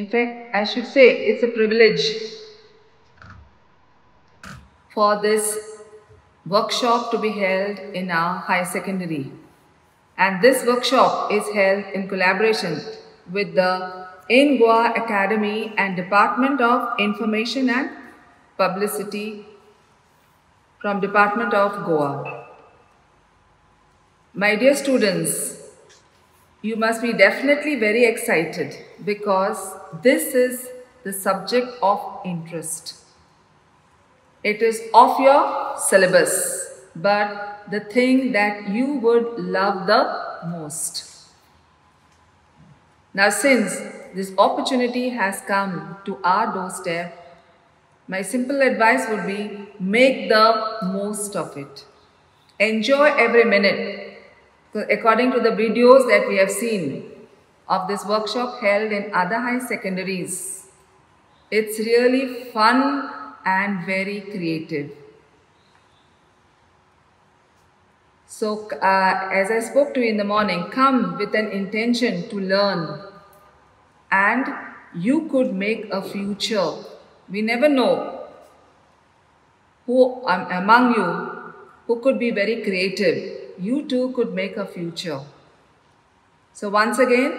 In fact, I should say it's a privilege for this workshop to be held in our high secondary. And this workshop is held in collaboration with the In Goa Academy and Department of Information and Publicity from Department of Goa. My dear students, you must be definitely very excited because this is the subject of interest. It is of your syllabus, but the thing that you would love the most. Now, since this opportunity has come to our doorstep, my simple advice would be make the most of it. Enjoy every minute. According to the videos that we have seen of this workshop held in other high secondaries, it's really fun and very creative. So, as I spoke to you in the morning, come with an intention to learn and you could make a future. We never know who among you who could be very creative. You too could make a future. So once again,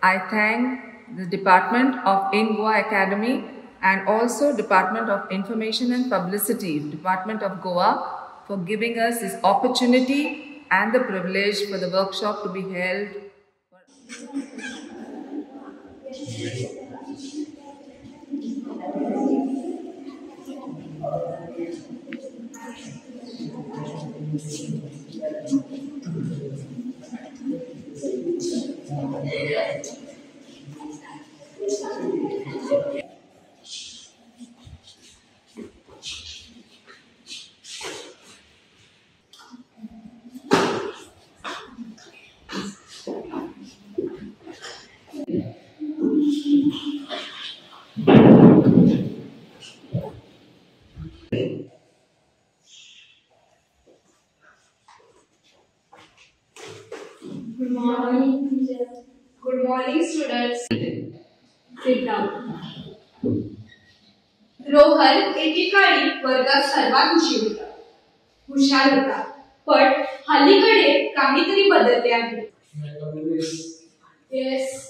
I thank the Department of In Goa Academy and also Department of Information and Publicity, Department of Goa, for giving us this opportunity and the privilege for the workshop to be held. Good morning, teacher. Good morning, students. Sit down. Rohan एकेकाळी वर्गात सर्वात हुशार होता, पण हल्लीकडे काहीतरी बदलले आहे. Yes.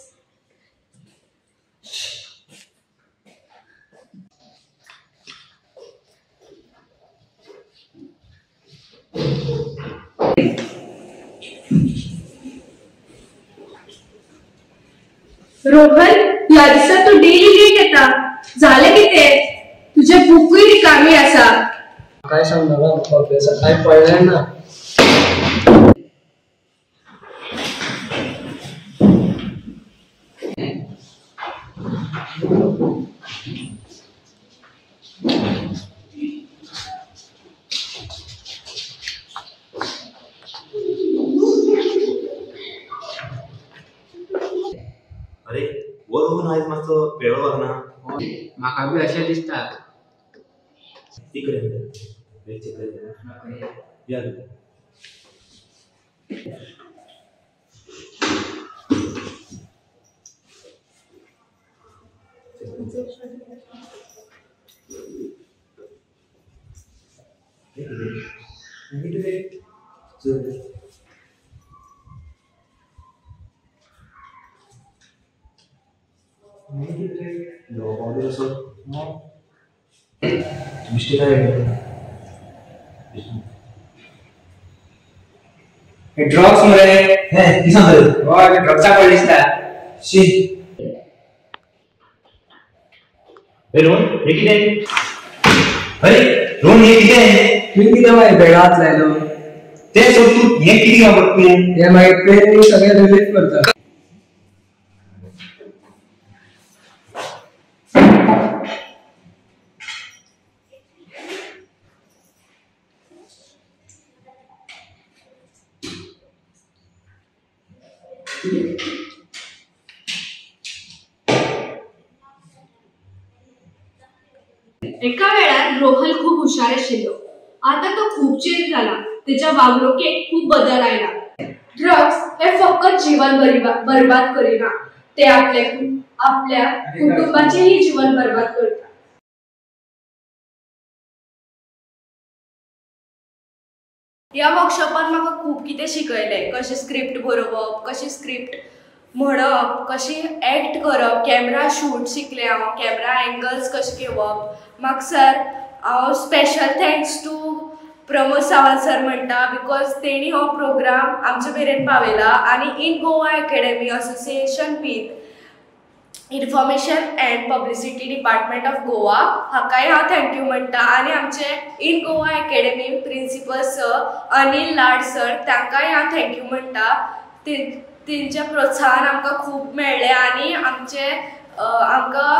Rohan, या दिवसात तू डेली लेट येता. झाले की ते तुझे बुकही रिकामी असा. काय सांगणार अभ्यासात काय पडलंय ना. अरे वर होऊन आहेत मस्त वेळ बघ ना. माका बी अशा दिसता. तिकडे या ड्रग्स मरे ड्रग्सा पडली दिसता. रोहन हे किती. अरे रोहन हे किती. मी किती माहिती बेगात लायलो ते सोड तू हे किती वापरत तू. हे माहिती सगळे रिलेट करता. एका वेळात रोहन खूप हुशार आशिल्लो. आता तो खूप चेंज झाला. त्याच्या वागणुकीत खूप बदल आयला. ड्रग्स हे फक्त जीवन बर्बाद करिना, ते आपले आपल्या कुटुंबाचेही जीवन बरबाद करता। या वर्कशॉपान म्हाका खूब कितें शिकयलें, कशें स्क्रिप्ट बरोवप, कशें स्क्रिप्ट म्हणप, कशी एक्ट करप, कॅमेरा शूट शिकलें हांव, कॅमेरा एंगल्स कशे घेवप। म्हाका सर हांव special thanks to Pramod Sawant sir म्हणटा, बिकॉज तेणी हो प्रोग्राम आमचे मेरेन पावयला आनी in Goa academy association with information and publicity department of Goa हाकाय हांव थँक्यू म्हणटा। आनी आमचे in Goa academy principal sir Anil Lad sir तांकांय हांव थँक्यू म्हणटा। तेंच्या प्रोत्साहन आमकां खूब मेळ्ळें आनी आमकां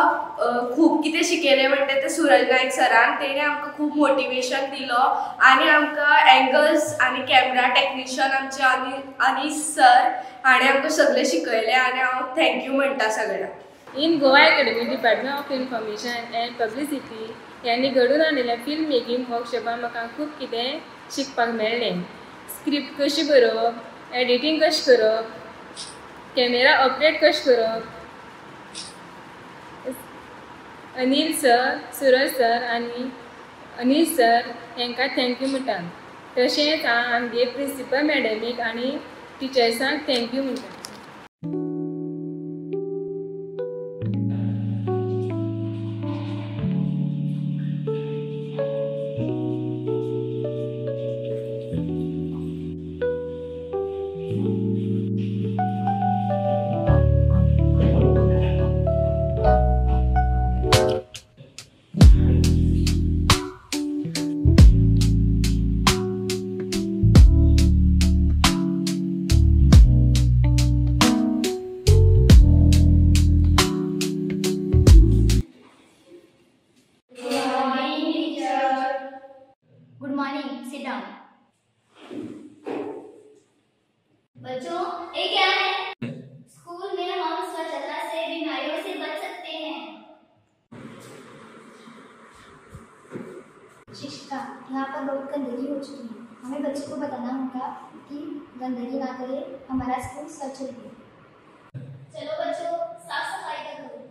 खूब कितें शिकयलें म्हणटा तें सूरज नायक सरान, तेणें आमकां खूब मोटिवेशन दिलो आनी आमकां एंगल्स आनी कॅमेरा टॅक्निशियन आमचे अनीस सर हाणें आमकां सगळें शिकयलें आनी हांव थँक्यू म्हणटा सगळ्यांक। In Goa academy department of information and publicity यांनी घडून हाडिल्ल्या फिल्म मेकिंग वर्कशॉपान म्हाका खूब कितें शिकपाक मेळ्ळें। स्क्रिप्ट कशी बरोवप, एडिटींग कशें करप, कॅमेरा ऑपरेट कशें करप। अनिल सर, सूरज सर आनी अनीस सर हांकां थँक्यू म्हणटा। तशेंच हांव आमगे प्रिंसिपल मॅडमीक आनी टिचर्सांक थँक्यू म्हणटा। बच्चों ये क्या है? स्कूल में हम स्वच्छता से बीमारियों से बच सकते हैं। शिक्षिका, यहाँ पर बहुत गंदगी हो चुकी है, हमें बच्चों को बताना होगा कि गंदगी ना करे, हमारा स्कूल स्वच्छ रहे। चलो बच्चों, साफ सफाई का करो।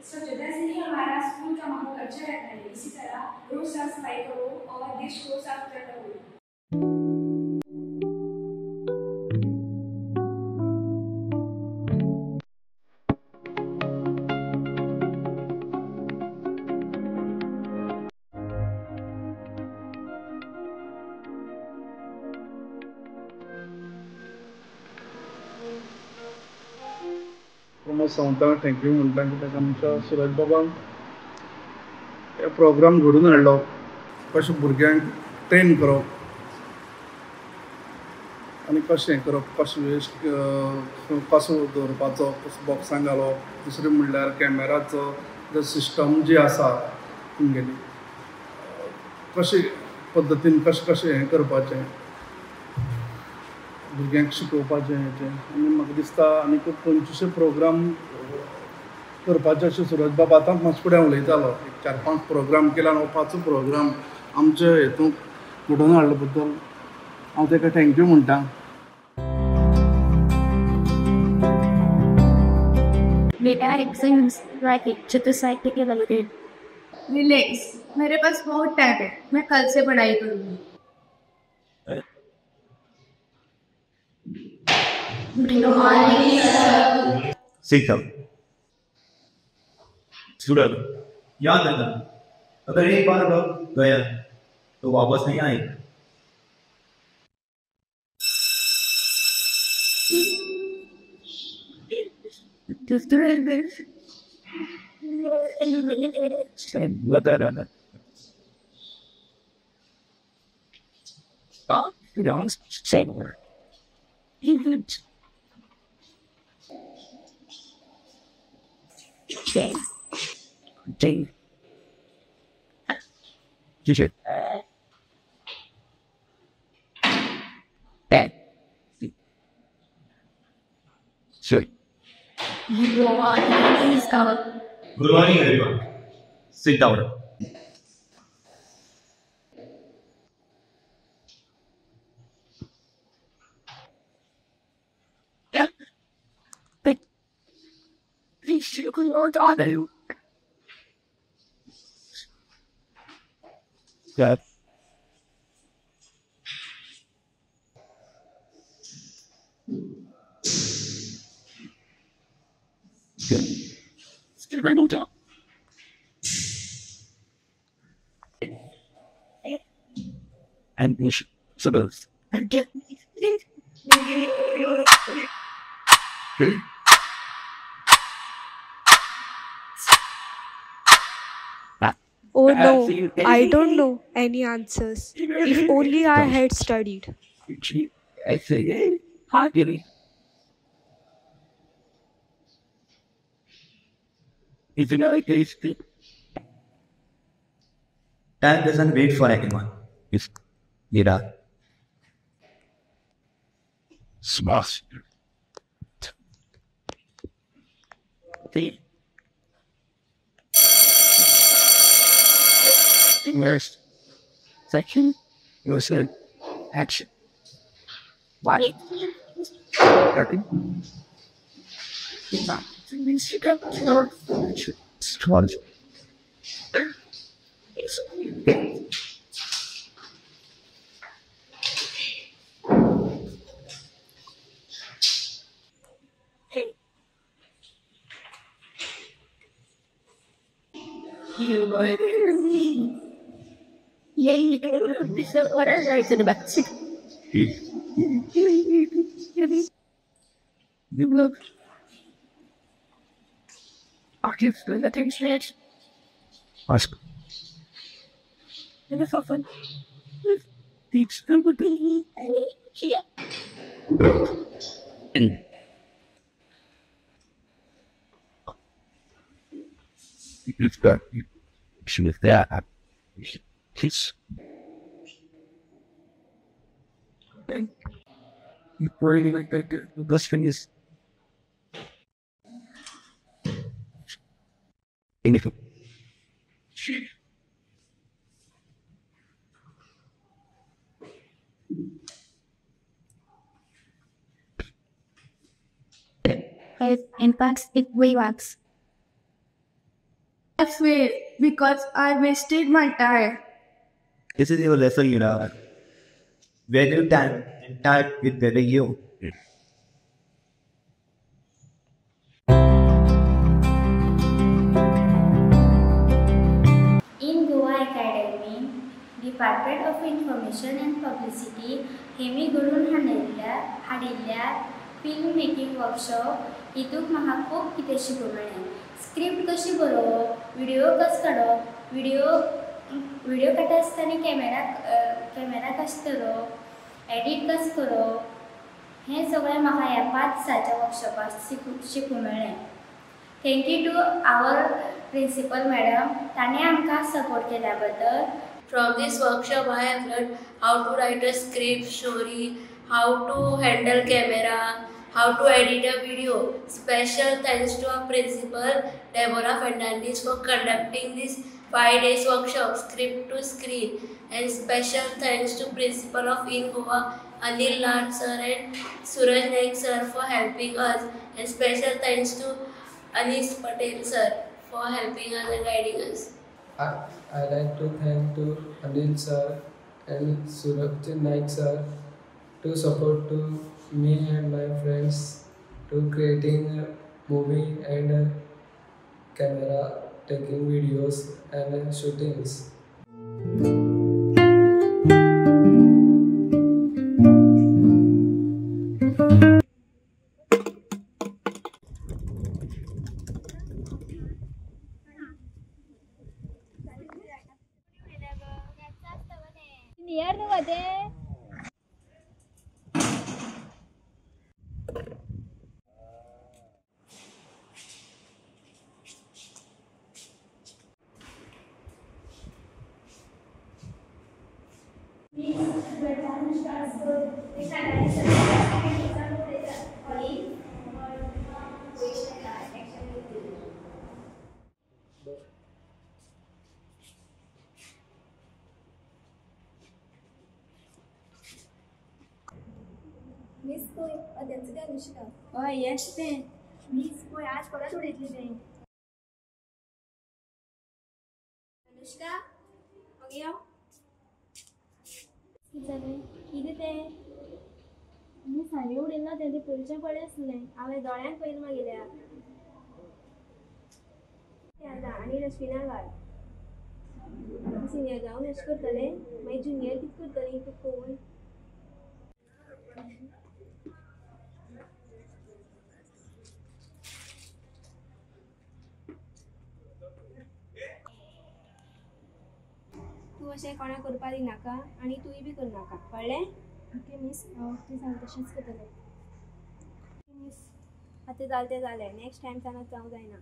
स्वच्छता से ही हमारा स्कूल का माहौल अच्छा रहता है। इसी तरह रोज साफ सफाई करो और देश को साफ करते रहो। प्रमोद सावंताक थँक्यू म्हणटा कित्याक आमच्या सुरज बाबान हे प्रोग्राम घडून हाडलो, कशें भुरग्यांक ट्रेन करप आनी कशें हें करप, कशें वेस्ट कसो दवरपाचो, कसो बॉक्सान घालप। दुसरें म्हणल्यार कॅमेराचो जो सिस्टम जी आसा तुमगेली कशें पद्दतीन कशें हें करपाचें, भुरग्यांक शिकोवपाचें हेचें। आनी म्हाका दिसता आनी खंयचेशे प्रोग्राम करपाचे अशें सूरज बाबा आतां मातशें फुडें उलयतालो। 4-5 प्रोग्राम केला आनी 5 प्रोग्राम आमचे हेतूंक घडोवन हाडले बद्दल हांव ताका थँक्यू म्हणटा। बेटा एक्सरसाइज चतुर्साहित्य के रिलेटेड। रिलैक्स, मेरे पास बहुत टाइम है, मैं कल से पढ़ाई करूँगी। सीख स्टूडेंट याद रखना, अगर एक बार वक्त गया तो वापस नहीं आएगा। Sure. Good morning, everyone. Sit down. Yeah. Good. Still right on top. And you should suppose. Oh no, I don't know any answers. If only I had studied. I say, hi, Billy. It's another case. Time doesn't wait for anyone. It's, Mira. Smash. See? First, section, you said action. What? Starting. Strong. You might hear me. Yay, this is what I write in the back. You look. Are you feeling the things that? Ask. And if I find things that would be here. You've got you should have that. Please. You really like that. The best thing is. Anything. It impacts it way works. I failed because I wasted my time. This is your lesson, you know. Value time and time will value you. In Goa Academy, Department of Information and Publicity हेमी घडून हाडिल्ल्या film making workshop हितूंक म्हाका खूब कितें शिकूंक मेळ्ळें. Script कशी बरोवप, व्हिडिओ कसो काडप, व्हिडिओ काडटा आसतना कॅमेरा कसो धरप, एडिट कसो करप, हें सगळें म्हाका ह्या 5 दिसाच्या वर्कशॉपाक शिकूंक मेळ्ळें. Thank you to our principal madam, ताणें आमकां सपोर्ट केल्या बद्दल. From this workshop, I have learned how to write a script, story, how to handle camera, how to edit a video. Special thanks to our principal, Deborah Fernandez, for conducting this 5 days workshop, script to screen. And special thanks to principal of In Goa, Anil Lad sir and Suraj Naik sir for helping us. And special thanks to Anish Patel sir for helping us and guiding us. I like to thank to Anil sir and Suraj Naik sir to support to me and my friends to creating a movie and camera taking videos and shootings. Anushka हय हेंच तें मीस पळय आज परत उडयतली तें अनुष्का मग यो कितें जालें कितें तें मी साडी उडयना तें पयलींचें बरें आसलें हांवें दोळ्यांक पयलीं मागयल्या आनी डस्टबिना घाल सिनियर जावन अशें करतलें मागीर जुनियर कितें करतलीं तुका पळोवन तूं अशें कोणाक करपा दिनाका आनी तुंय बी करनाका कळ्ळें ओके मिस हांव तूं सांग तशेंच करतलें मिस आतां जालें तें जालें नेक्स्ट टायम सावन जावंक जायना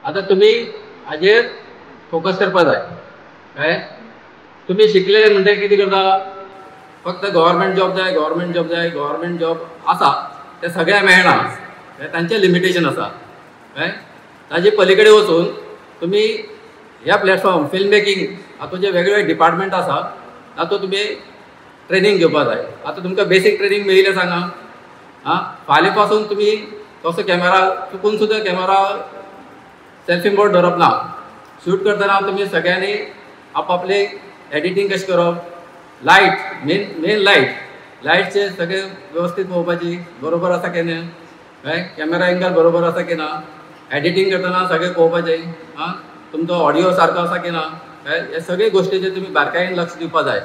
आता तुम्ही हाजेर फोकस करपा जाय काय तुम्ही शिकलेले म्हणजे कितें करता फक्त गव्हर्मेंट जॉब जाय गव्हर्मेंट जॉब आसा ते सगळ्या मेळना तांचें लिमिटेशन आसा काय ताजे पलीकडे वचून तुम्ही ह्या प्लॅटफॉर्म फिल्म मेकिंग हातूंत जे वेगवेगळे डिपार्टमेंट आसा तातूंत तुम्ही ट्रेनिंग घेवपा जाय आतां तुमकां बेसीक ट्रेनिंग मेळिल्लें सांगा फाल्यां पासून तुम्ही तसो कॅमेरा चुकून सुद्दां कॅमेरा सेल्फी मोड धरप ना शूट करतना तुम्ही सगळ्यांनी आपापले एडिटींग कशें करप लायट मेन लायटचे सगळे व्यवस्थित पळोवपाची बरोबर आसा की ना काय कॅमेरा एंगल बरोबर आसा की ना एडिटींग करतना सगळें पळोवपाचें तुमचो ऑडियो सारको आसा की ना काय हे सगळे गोश्टीचेर तुम्ही बारकायेन लक्ष दिवपा जाय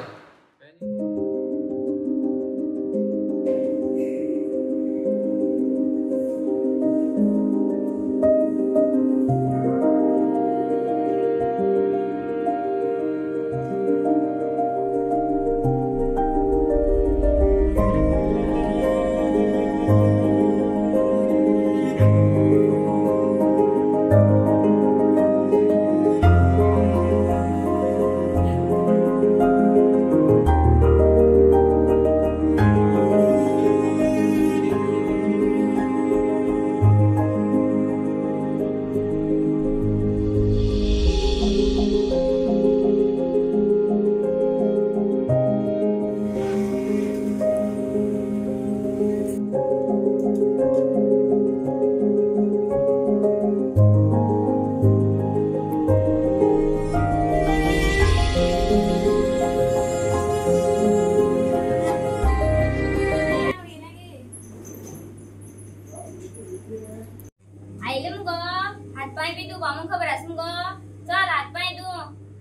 आयले मुगो हात पाय बी तू बामून खबर आस मुगो चल हात पाय तू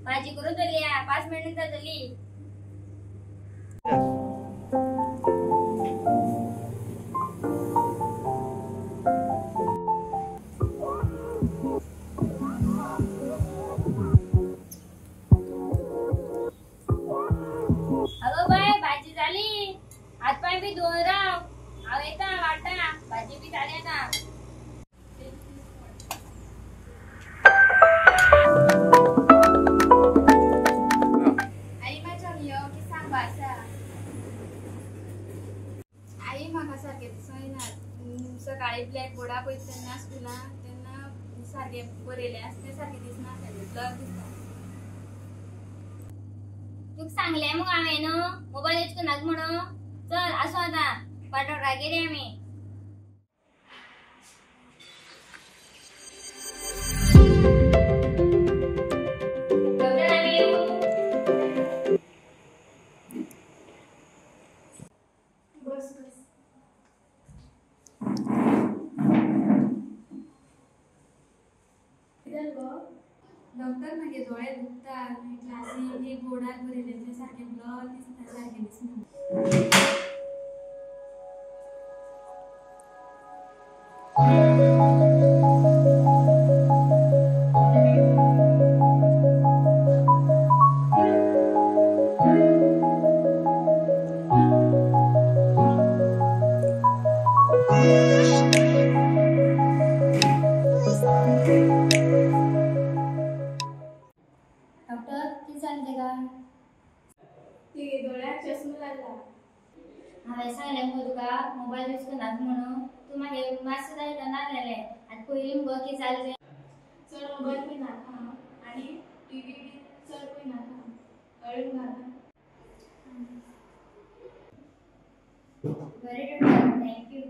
भाजी करून दवरली 5 मिनिट जातली अगो बाय भाजी झाली हात पाय बी धुवन राव हांव येता वाटा भाजी बी जाली आता आई म्हाका सारकें दिसना सकाळी ब्लॅक बोर्डा पळयत तेन्ना स्कुलान तेन्ना सारकें बरयलें आसता तें सारकें दिसना ब्लर दिसता तुका सांगलें मग हांवें न्हू मोबायल यूज करनाका म्हणून चल आसूं आतां पाठोडा गेली आमी डॉक्टर मागे दोळे दुखता क्लासीक एक बोर्डार बरयलें तें सारकें ब्लर दिसता सारकें दिसना हांवें सांगलें मुगो तुका मोबायल यूज करनाका म्हणून तूं मागीर मातशें सुद्दां रिटर्न नासलेलें आतां पयलीं मुगो कितें जालें चड मोबायल पळयनाका आनी टीव्ही बी चड पळयनाका कळ्ळें तुका बरें डॉक्टर थँक्यू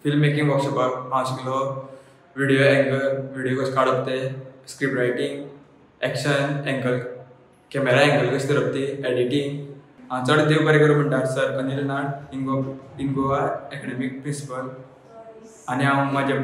फिल्म मेकिंग वर्कशॉपाक हांव शिकलो व्हिडिओ एंगल व्हिडिओ कशें काडप ते script writing action angle camera angle कशी धरप ती एडिटींग हांव चड देव बरें करूं म्हणटा सर अनिल नाड इन गोवा एकाडेमीक प्रिंसिपल आनी हांव म्हाज्या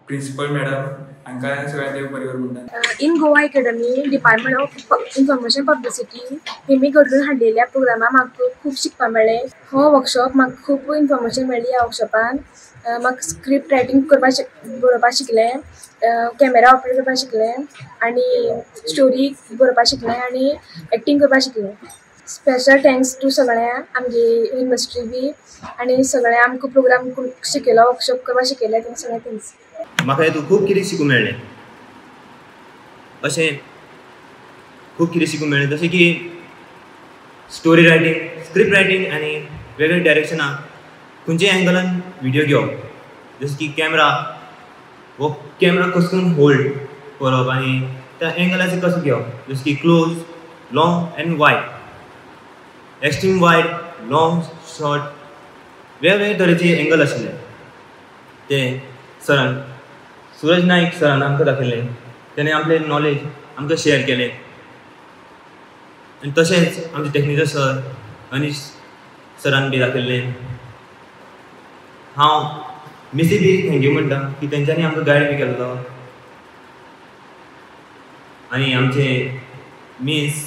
प्रिंसिपल मॅडम हांकां सगळ्यांक देव बरें करूं म्हणटा in Goa academy department of information publicity हेमी घडून हाडलेल्या प्रोग्रामाक म्हाका खूब शिकपाक मेळ्ळें हो वर्कशॉप म्हाका खूब इन्फॉर्मेशन मेळ्ळी ह्या वर्कशॉपान म्हाका स्क्रिप्ट रायटींग बरोवपाक शिकलें कॅमेरा ऑपरेट करपाक शिकलें आनी स्टोरी बरोवपाक शिकलें आनी एक्टींग करपाक शिकलें स्पेशल थँक्स टू सगळ्यां आमगे युनिवर्सिटी बी आनी सगळ्यां आमकां प्रोग्राम शिकयलो वर्कशॉप करपाक शिकयलें तेंकां सगळ्यांक थँक्स म्हाका हेतून खूब कितें शिकूंक मेळ्ळें अशें खूब कितें शिकूंक मेळ्ळें जशें की स्टोरी रायटींग स्क्रिप्ट रायटींग आनी वेगवेगळ्या डायरेक्शनाक खंयच्या एंगलान व्हिडिओ घेवप जशें की कॅमेरा हो कॅमेरा कसो करून होल्ड करप आनी त्या एंगलाचेर कसो घेवप जशें की close long and wide extreme wide long short वेगवेगळे तरेचे एंगल आशिल्ले ते सरान सूरज नायक सरान आमकां दाखयलें तेणें आपलें नॉलेज आमकां शेअर केलें आनी तशेंच आमचे टॅक्निकल सर अनीश सरान बी दाखयल्लें हांव मिसी बी थँक्यू म्हणटा की तेंच्यांनी आमकां गायड बी केल्लो आनी आमचे miss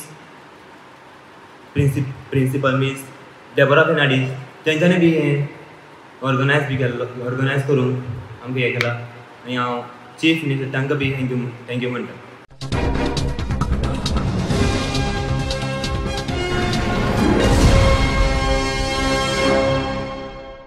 principal miss Deborah Fernandes तेंच्यांनी बी हें ऑर्गनायज करून आमकां हें केलां आनी हांव चीफ मिनिस्टर तांकां बी थँक्यू म्हणटा